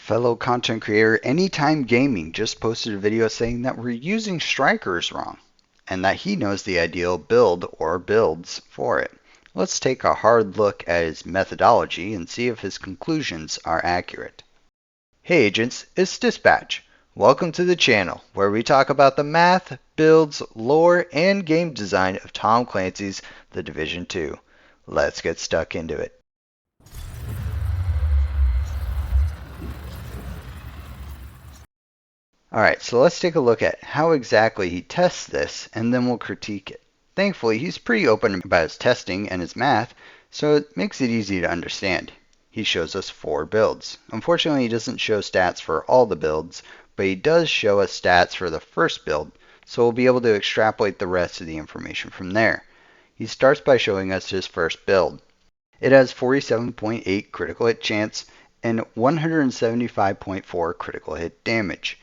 Fellow content creator Anytime Gaming just posted a video saying that we're using strikers wrong and that he knows the ideal build or builds for it. Let's take a hard look at his methodology and see if his conclusions are accurate. Hey agents, it's Dispatch. Welcome to the channel where we talk about the math, builds, lore, and game design of Tom Clancy's The Division 2. Let's get stuck into it. Alright, so let's take a look at how exactly he tests this, and then we'll critique it. Thankfully, he's pretty open about his testing and his math, so it makes it easy to understand. He shows us 4 builds. Unfortunately, he doesn't show stats for all the builds, but he does show us stats for the first build, so we'll be able to extrapolate the rest of the information from there. He starts by showing us his first build. It has 47.8 critical hit chance and 175.4 critical hit damage,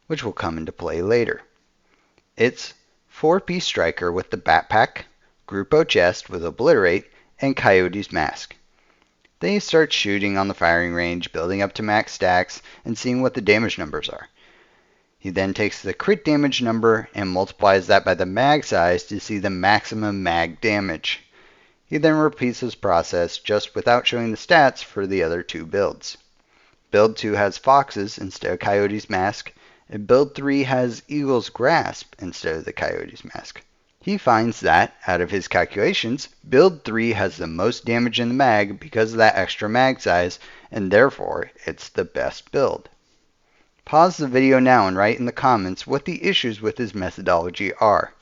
which will come into play later. It's 4-piece striker with the backpack, Grupo chest with obliterate, and Coyote's mask. Then he starts shooting on the firing range, building up to max stacks, and seeing what the damage numbers are. He then takes the crit damage number and multiplies that by the mag size to see the maximum mag damage. He then repeats this process just without showing the stats for the other 2 builds. Build 2 has foxes instead of Coyote's mask, and build 3 has Eagle's Grasp instead of the Coyote's mask. He finds that, out of his calculations, build 3 has the most damage in the mag because of that extra mag size, and therefore it's the best build. Pause the video now and write in the comments what the issues with his methodology are.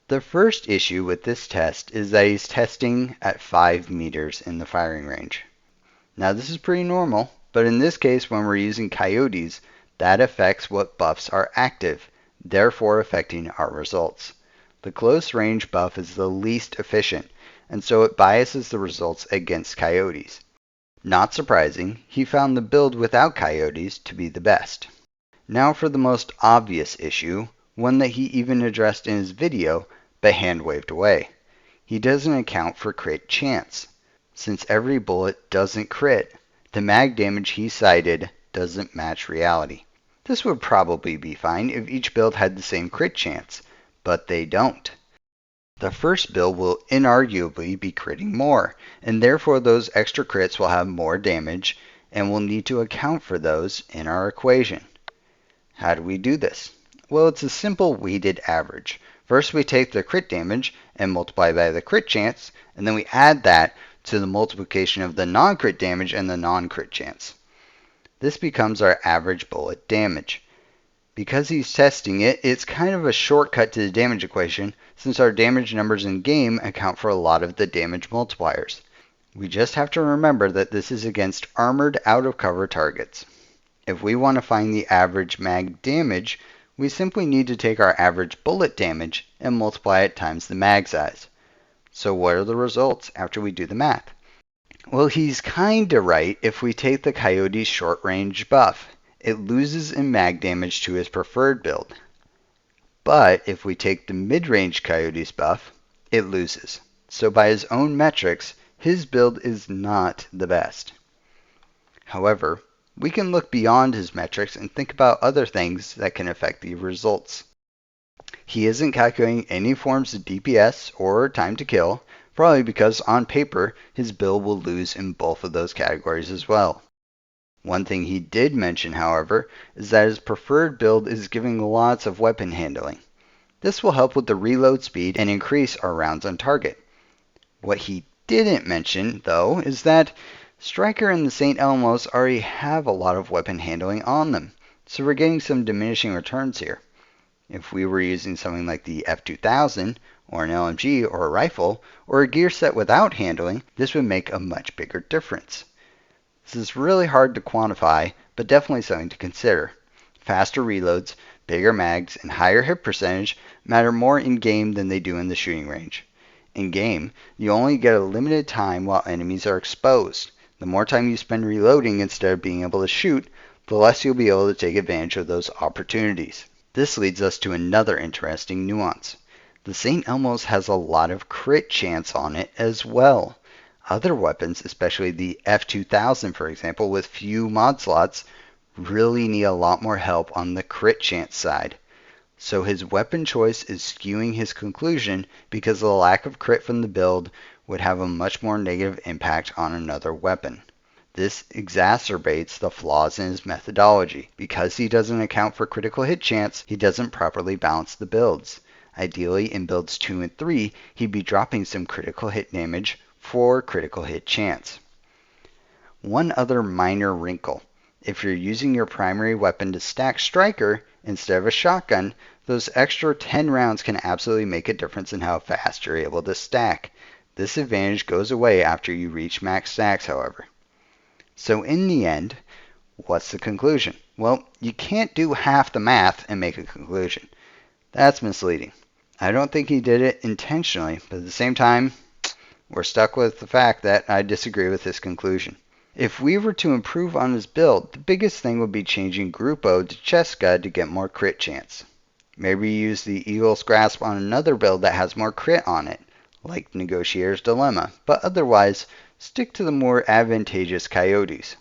The first issue with this test is that he's testing at 5 meters in the firing range. Now this is pretty normal, but in this case when we're using coyotes, that affects what buffs are active, therefore affecting our results. The close range buff is the least efficient, and so it biases the results against coyotes. Not surprising, he found the build without coyotes to be the best. Now for the most obvious issue, one that he even addressed in his video, but hand waved away. He doesn't account for crit chance. Since every bullet doesn't crit, the mag damage he cited doesn't match reality. This would probably be fine if each build had the same crit chance, but they don't. The first build will inarguably be critting more, and therefore those extra crits will have more damage, and we'll need to account for those in our equation. How do we do this? Well, it's a simple weighted average. First we take the crit damage and multiply by the crit chance, and then we add that to the multiplication of the non-crit damage and the non-crit chance. This becomes our average bullet damage. Because he's testing it, it's kind of a shortcut to the damage equation since our damage numbers in game account for a lot of the damage multipliers. We just have to remember that this is against armored out-of-cover targets. If we want to find the average mag damage, we simply need to take our average bullet damage and multiply it times the mag size. So what are the results after we do the math? Well, he's kinda right if we take the Coyote's short range buff. It loses in mag damage to his preferred build. But if we take the mid-range Coyote's buff, it loses. So by his own metrics, his build is not the best. However, we can look beyond his metrics and think about other things that can affect the results. He isn't calculating any forms of DPS or time to kill, probably because on paper his build will lose in both of those categories as well. One thing he did mention, however, is that his preferred build is giving lots of weapon handling. This will help with the reload speed and increase our rounds on target. What he didn't mention, though, is that Striker and the St. Elmo's already have a lot of weapon handling on them, so we're getting some diminishing returns here. If we were using something like the F2000, or an LMG, or a rifle, or a gear set without handling, this would make a much bigger difference. This is really hard to quantify, but definitely something to consider. Faster reloads, bigger mags, and higher hit percentage matter more in-game than they do in the shooting range. In-game, you only get a limited time while enemies are exposed. The more time you spend reloading instead of being able to shoot, the less you'll be able to take advantage of those opportunities. This leads us to another interesting nuance. The St. Elmo's has a lot of crit chance on it as well. Other weapons, especially the F2000 for example, with few mod slots, really need a lot more help on the crit chance side. So his weapon choice is skewing his conclusion because the lack of crit from the build would have a much more negative impact on another weapon. This exacerbates the flaws in his methodology. Because he doesn't account for critical hit chance, he doesn't properly balance the builds. Ideally, in builds 2 and 3, he'd be dropping some critical hit damage for critical hit chance. One other minor wrinkle. If you're using your primary weapon to stack Striker instead of a shotgun, those extra 10 rounds can absolutely make a difference in how fast you're able to stack. This advantage goes away after you reach max stacks, however. So in the end, what's the conclusion? Well, you can't do half the math and make a conclusion. That's misleading. I don't think he did it intentionally, but at the same time, we're stuck with the fact that I disagree with this conclusion. If we were to improve on his build, the biggest thing would be changing Grupo to Chest Scud to get more crit chance. Maybe use the Eagle's Grasp on another build that has more crit on it, like Negotiator's Dilemma, but otherwise, stick to the more advantageous Coyotes.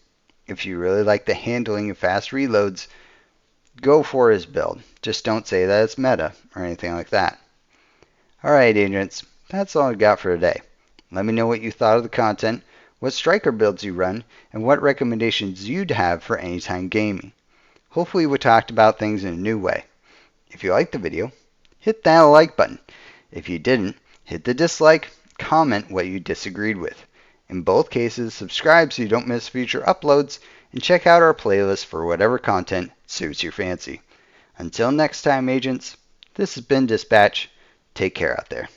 If you really like the handling of fast reloads, go for his build. Just don't say that it's meta or anything like that. Alright agents, that's all I got for today. Let me know what you thought of the content, what striker builds you run, and what recommendations you'd have for anytime gaming. Hopefully we talked about things in a new way. If you liked the video, hit that like button. If you didn't, hit the dislike, comment what you disagreed with. In both cases, subscribe so you don't miss future uploads, and check out our playlist for whatever content suits your fancy. Until next time, agents, this has been Dispatch. Take care out there.